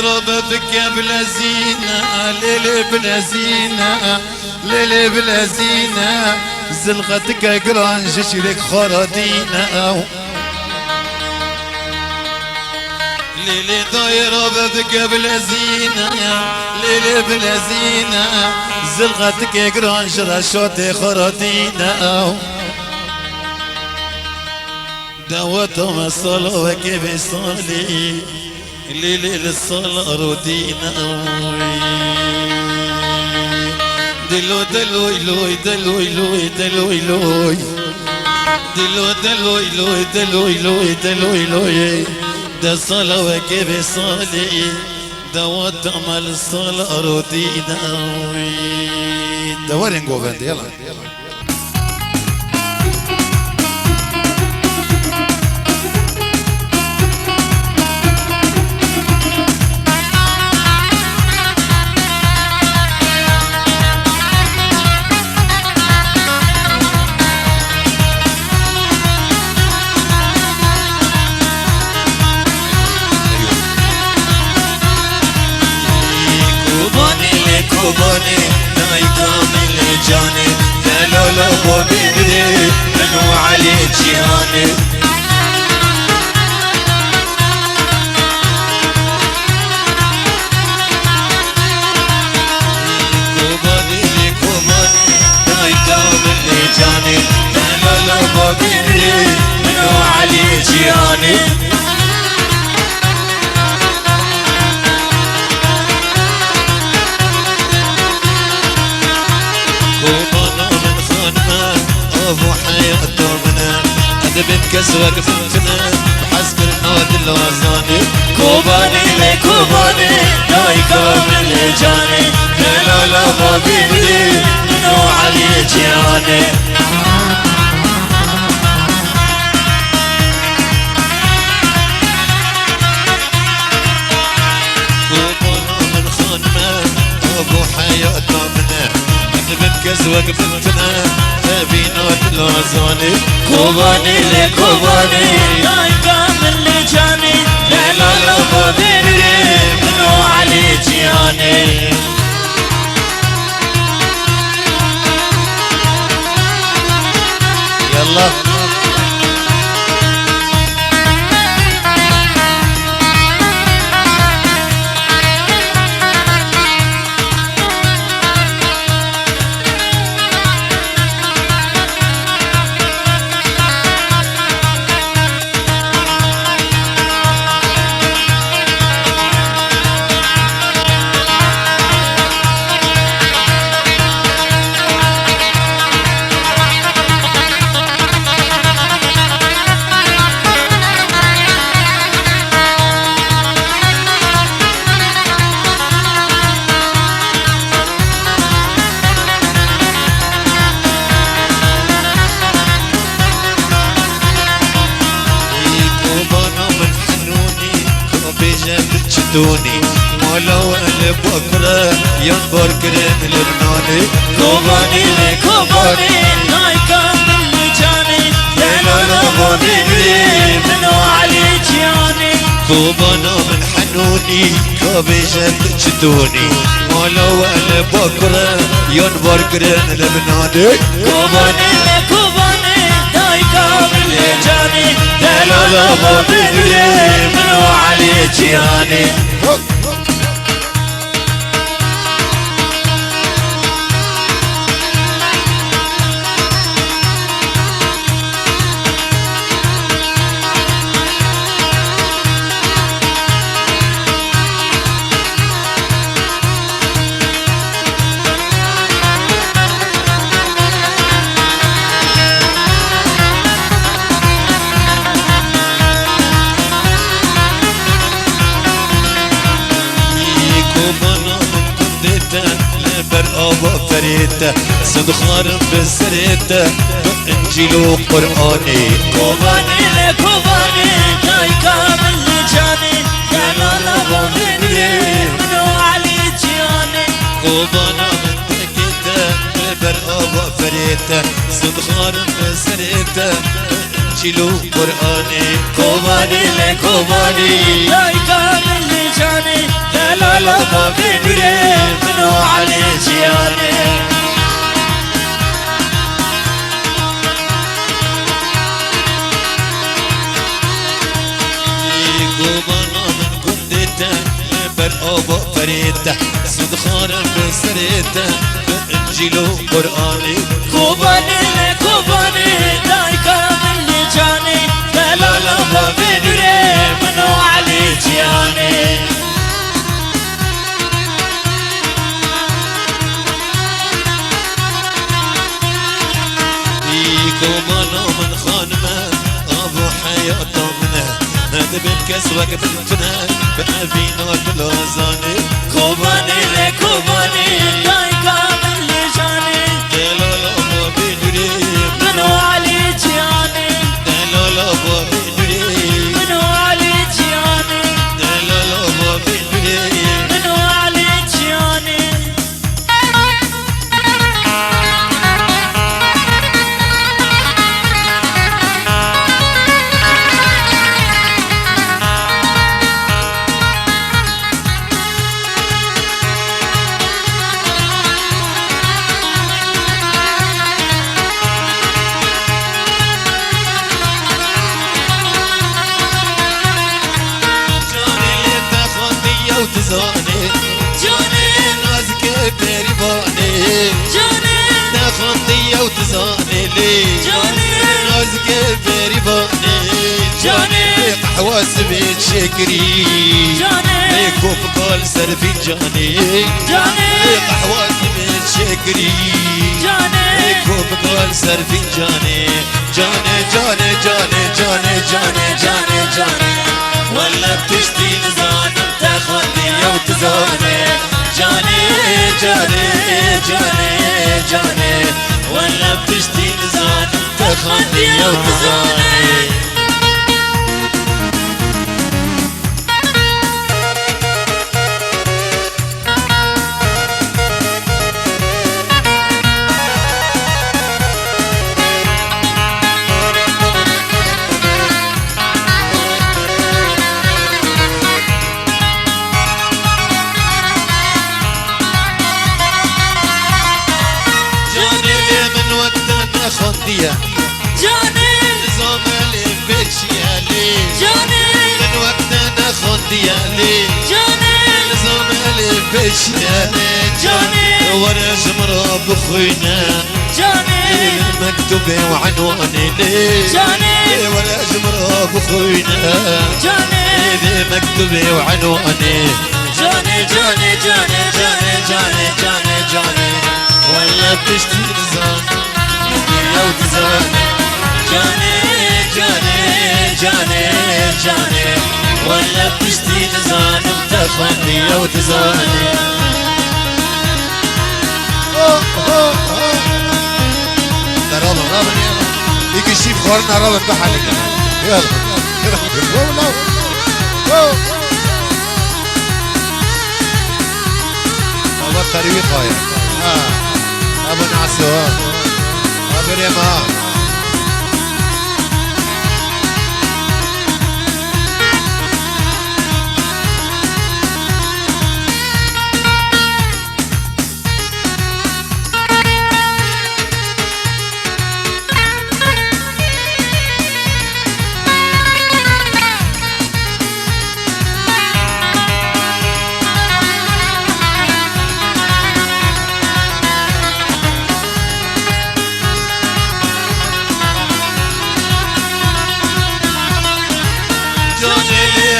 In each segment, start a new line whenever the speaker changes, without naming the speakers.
داير ببكى بلا زينة ليلي بلا زينة ليلي بلا زينة زلغتك قران جشلك خردينة ليلي داير ببكى بلا زينة ليلي بلا زينة زلغتك قران جرشوتي خردينة دعوتهم الصلاة وكيف يصلي ليلي للصلاة رودينا دلو دلو إلوي دلو إلوي دلو إلوي دلو دلو إلوي دلو إلوي دلو إلوي ده الصلاة وكيف يصلي دعوتهم الصلاة رودينا دوري نقول يلا
كوباني نايقة من جاني دلولو وبيبري منو علي جيهاني كوباني كوباني نايقة من جاني دلولو وبيبري منو علي جيهاني ابو حياته منا ادبت كسوة قفتنا بحسب النود الوزاني كوباني لي كوباني نايقة من جاني دلولا ما بيبري منو علي جياني كوبانا من خانمة ابو حياته منا ادبت كسوة قفتنا بينات الوزاني كوباني لي كوباني نايقة من جاني لا لا لا ما بيبري منو علي جياني يلا دوني مولو اللي بكرة ينبر كريم لبناني كوباني لي كوباني نايقة من جاني دلولا ما بيبري منو علي جياني كوبانا من حنوني كوبيجة تجدوني مولو اللي بكرة ينبر كريم لبناني كوباني لي كوباني نايقة من جاني دلولا ما بيبري منو علي جياني أبا فريدة صدخار بسريدة إنجيل وقرآني كوباني لي كوباني نايقة من جاني دلولا ما بيبري منو علي جياني كوبانا من تكيدة لبر أبا فريدة صدخار بسريدة إنجيل وقرآني كوباني لي كوباني نايقة من جاني لا ما بيدري منو علي جياني قومنا من قدته بالأبو فريته سود خارم بسريته بإنجيل وقرآني كوباني كوباني دايكا من جاني لا ما بيدري منو علي جياني كوبانا من خانمه ابو حياته منه هذا بالكسوة بالفنان بقى فينا بالوزاني كوباني لكوباني دايكا من لجاني لا ما بيدري منو علي جياني لا ما بيدري منو علي جياني لا ما بيدري منو علي جياني وتزاني جاني نازك بريباني جاني تاخذي وتزاني لي جاني نازك بريباني جاني قحوة سبيت شكري جاني كوب قال سرفي جاني جاني قحوة سبيت شكري جاني كوب قال سرفي جاني جاني جاني جاني جاني جاني جاني جاني ولا بتشتي نزاني تاخذني وتزاني جاني جاني جاني جاني ولا بتشتي نزاني تاخذني وتزاني خندية جاني نظام البيتشيالي جاني من وقتنا خندية لي جاني نظام البيتشيالي جاني ورا جمرة بخوينا جاني مكتوبة وعنواني لي جاني ورا جمرة بخوينا جاني مكتوبة وعنواني جاني جاني جاني جاني جاني جاني جاني ولا بتشتي نظام وتزاني جاني جاني جاني جاني ولا بتشتي نزاني بتاخذني وتزاني
نرابط نرابط يجي الشيف خورنا نرابط بحالك يلا يلا أبو الطريقة يا أبو نعسوان أبو اليمان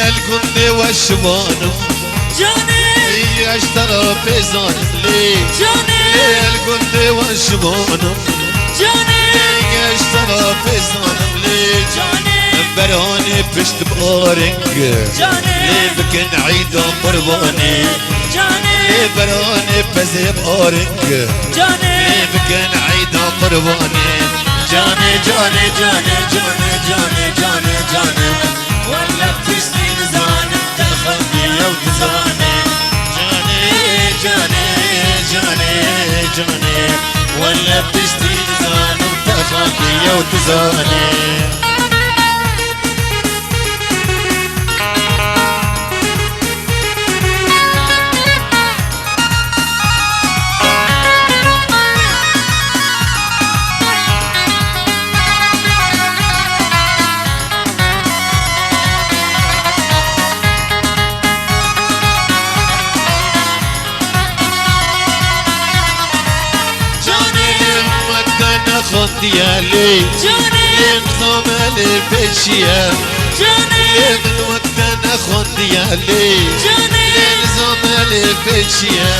القندي والشبان جاني اشترى بيزان لي جاني القندي والشبان جاني اشترى بيزان لي جاني براني بشت بارنج جاني لي بكن عيد قرباني جاني لي براني بزي بارنج جاني لي بكن عيد قرباني جاني جاني جاني جاني جاني جاني جاني ولا بتشتي نزاني تاخذني وتزاني جاني جاني جاني جاني ولا بتشتي نزاني تاخذني وتزاني خندية لي
جاني
نظام البيشية
جاني
من وقت انا خندية لي
جاني
نظام البيشية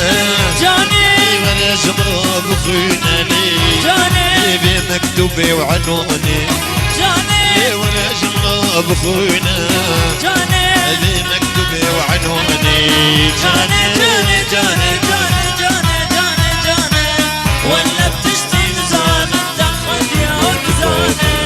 جاني
ولا جمرة بخونا لي
جاني
بمكتوبي وعنواني
جاني
ولا جمرة بخونا
جاني
بمكتوبي وعنواني
جاني جاني جاني جاني جاني جاني جاني ولا بتشتي نزان تاخذ يا وكزاني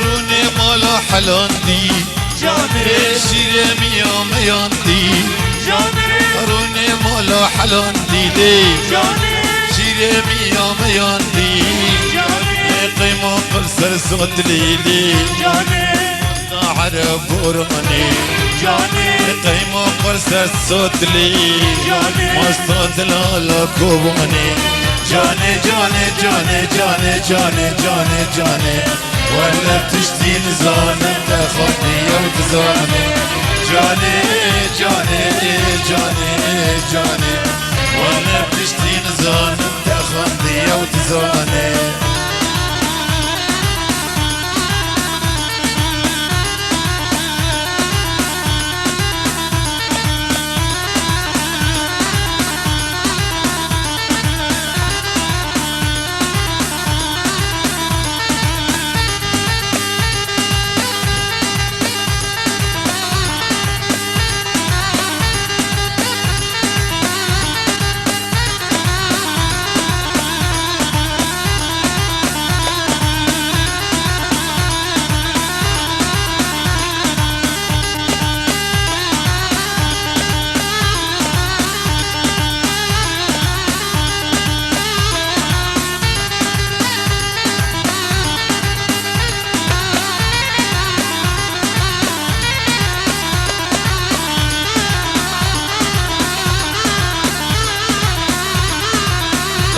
روني مالا حلاندي
جاني
شيرمي يوم ياندي
جاني
روني مالا حلاندي لي
جاني
شيرمي يوم ياندي
جاني
قيمة قرصر صوت ليلي
جاني
عرب وراني
جاني
قيمة قرصر صوت لي
جاني
مصطاد الكوباني جاني جاني جاني جاني جاني جاني جاني ولا بتشتي نزان تاخذني وتزاني جاني جاني جاني جاني ولا بتشتي نزان تاخذني وتزاني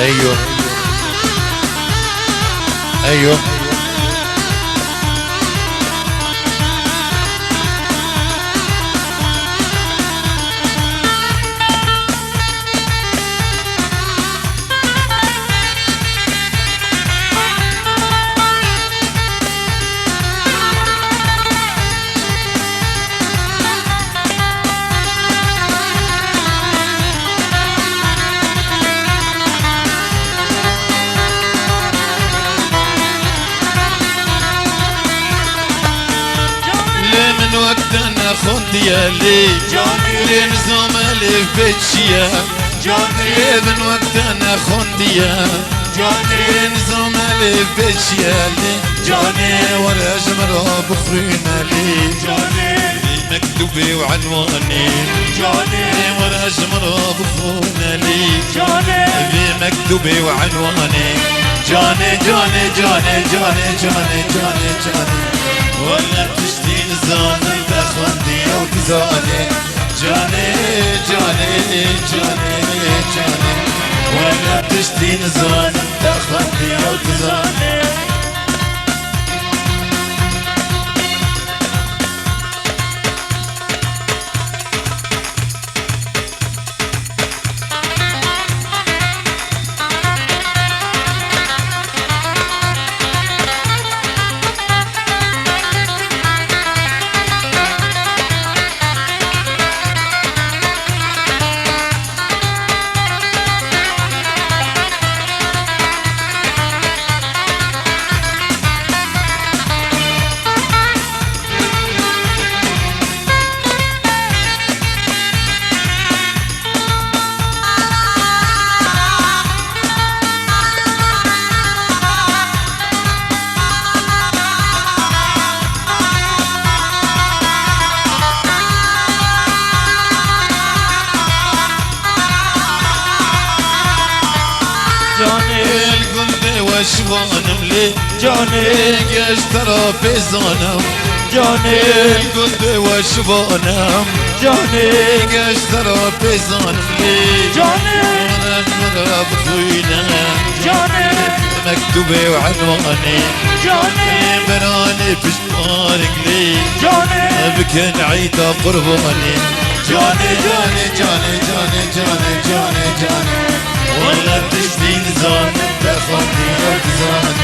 ايوه ايوه من وقت انا خندية لي نظام البيشية من وقت انا خندية نظام البيشية لي ولا جمرة بخرينا لي مكتوبي وعنواني ولا جمرة بخونا لي مكتوبي وعنواني جاني جاني جاني جاني جاني جاني جاني ولا بتشتي نزان تاخذني وتزاني جاني جاني جاني جاني ولا بتشتي نزان تاخذني وتزاني
جاني
القلبي وشوانم لي
جاني
اشترى بيزانم
جاني
القلبي وشوانم
جاني
اشترى بيزانم لي
جاني
انا بطوينا
جاني
مكتوبة وعنواني
جاني
براني بشمارك لي
جاني
بكن عيدا قرباني جاني جاني جاني جاني جاني جاني جاني ولا بتشتي نزان تاخدني ارتزان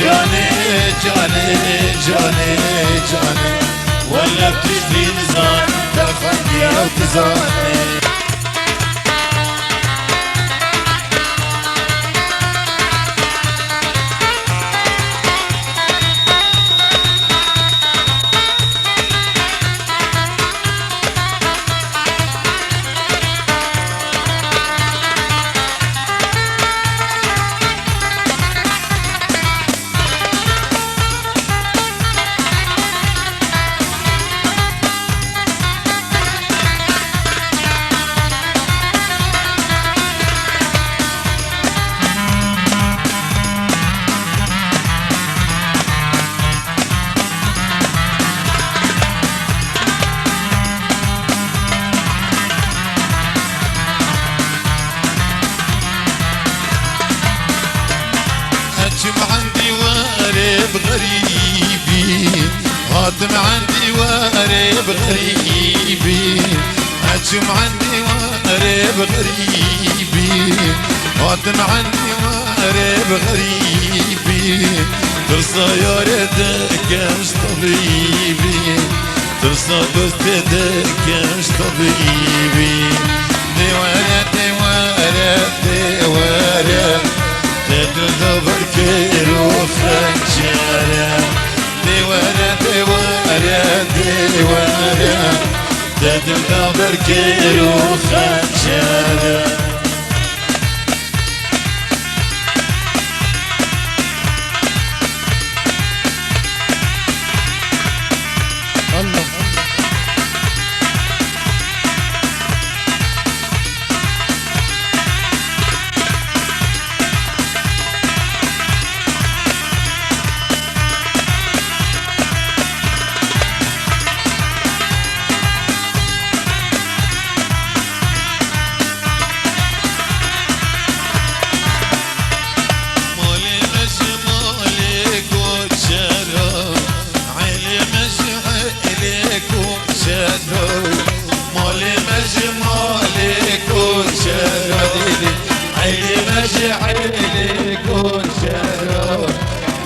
جاني جاني جاني جاني ولا بتشتي نزان تاخدني ارتزان هاتم عندي وقريب غريبي هاتم عندي وقريب غريبي هاتم عندي وقريب غريبي ترسى يا ريتك مش طبيبي ترسى دوستك مش طبيبي ديوارة ديوارة ديوارة تدل بركير وخنجرة ديوارة ديوارة ديوارة تدل بركير وخنجرة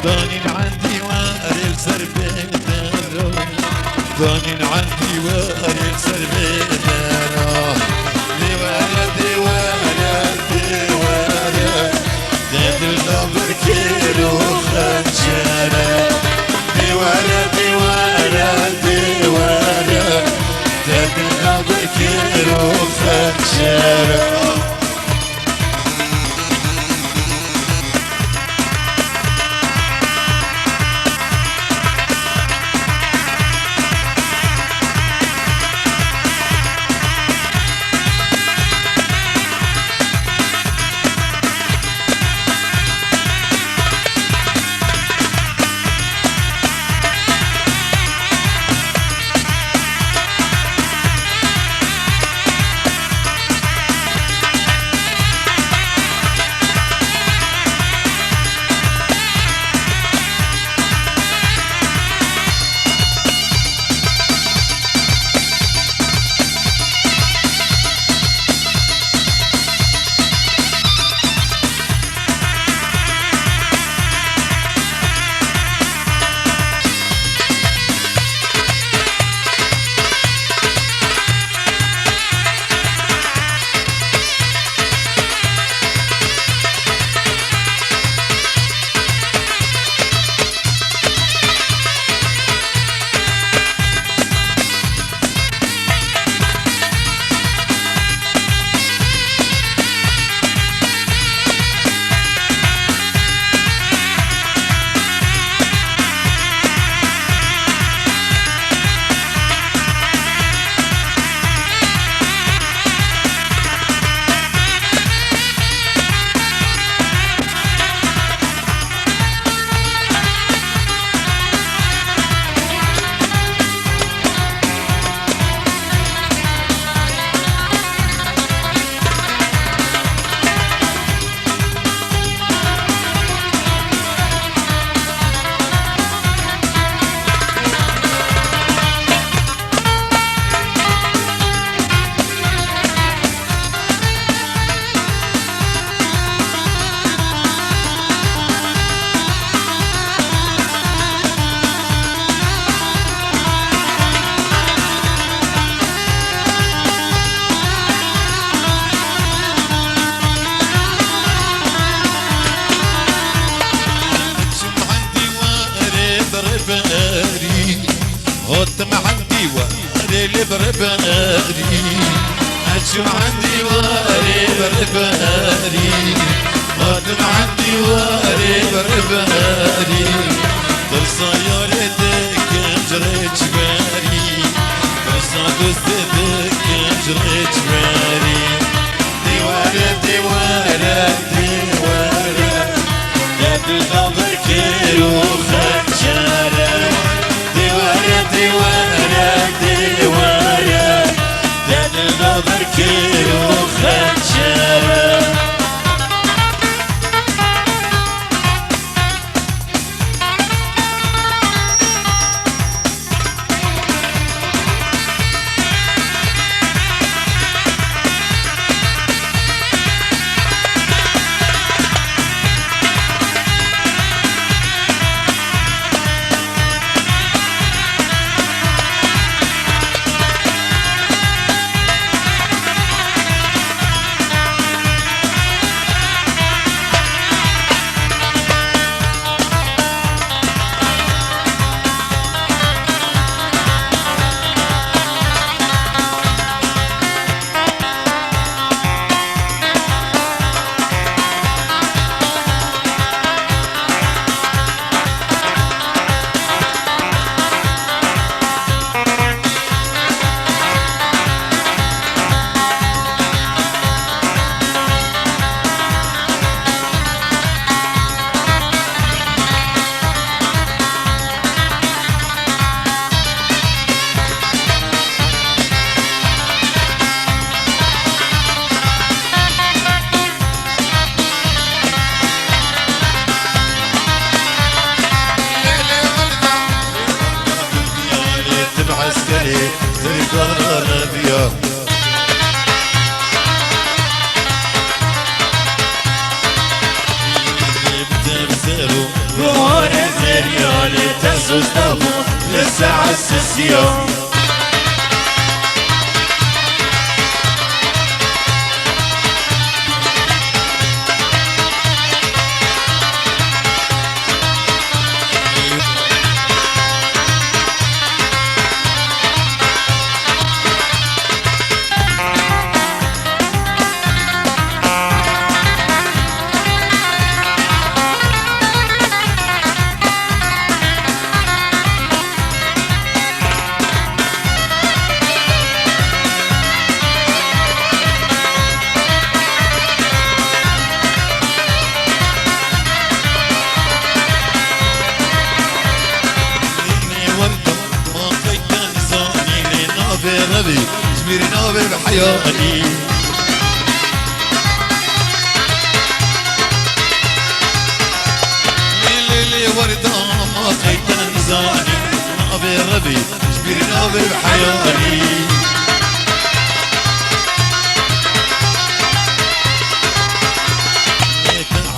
ضانين عندي وارل سربيتنا ضانين عندي وارل سربيتنا ديوارة ديوارة ديوارة دادل نظر كيلو خنجرة ديوارة ديوارة ديوارة دادل نظر كيلو خنجرة برباري هوت معندي واري برباري أشو عندي واري برباري هوت معندي واري برباري ترسا ياردك جريت جباري ترسا دوستك جريت جباري ديوارة ديوارة ديوارة دبل كيلو خنجرة ديوارة ديوارة ديوارة دبل كيلو خنجرة عسكري تركار ربيا بتبزرو روار زريالي تسوس دمو لسه السيو ربي جميري نوبي بحياتي ليلي وردة ما خيت نزاني نوبي ربي جميري نوبي بحياتي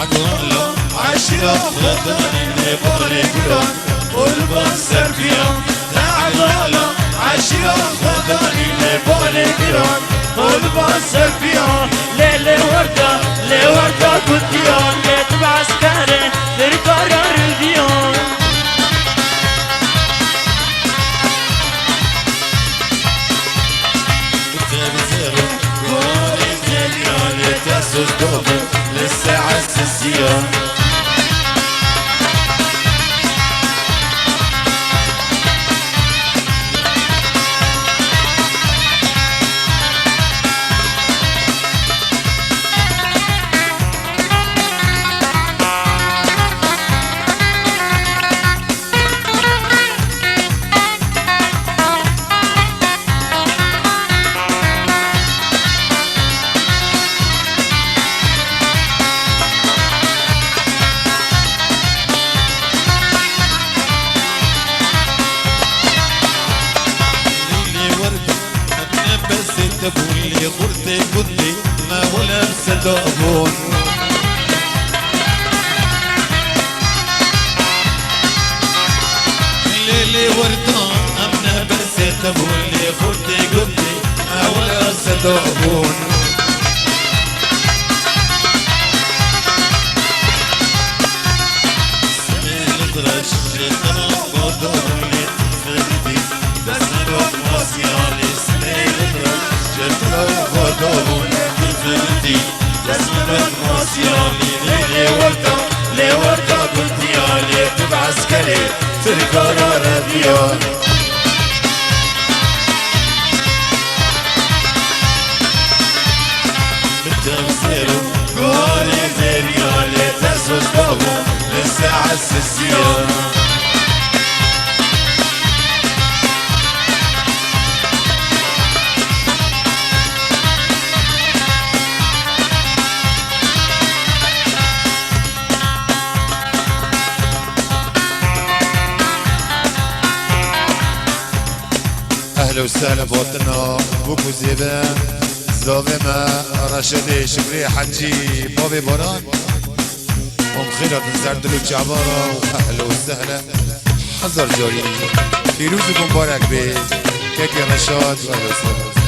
عقوله عشرة غداني بغري كلهم والبصر فيهم عقوله عشرة غداني بغري كلهم والبصر فيهم
ليلي وردة كنتيون ليت بعسكري تركار الديون
بتبزرو كوني زليون تسوس دوبل لسه السيون تبولي خرتي كنتي ما ولا بصدقون ليلي وردان أمنا بس تبولي خرتي كنتي ما ولا بصدقون سمين الدرش خطر دلی ترکارا را بیار بالتفسير قولي زريالي تسوس بابو للساعة السيارة اهلا وسهلا بوطننا بوكو زيبان زاوما رشدي شبري حجي بابي بوران ومخيرة زردلو جعبارة واهلا وسهلا حضر جاري فيروز مبارك بي كيكي رشاد واهلا وسهلا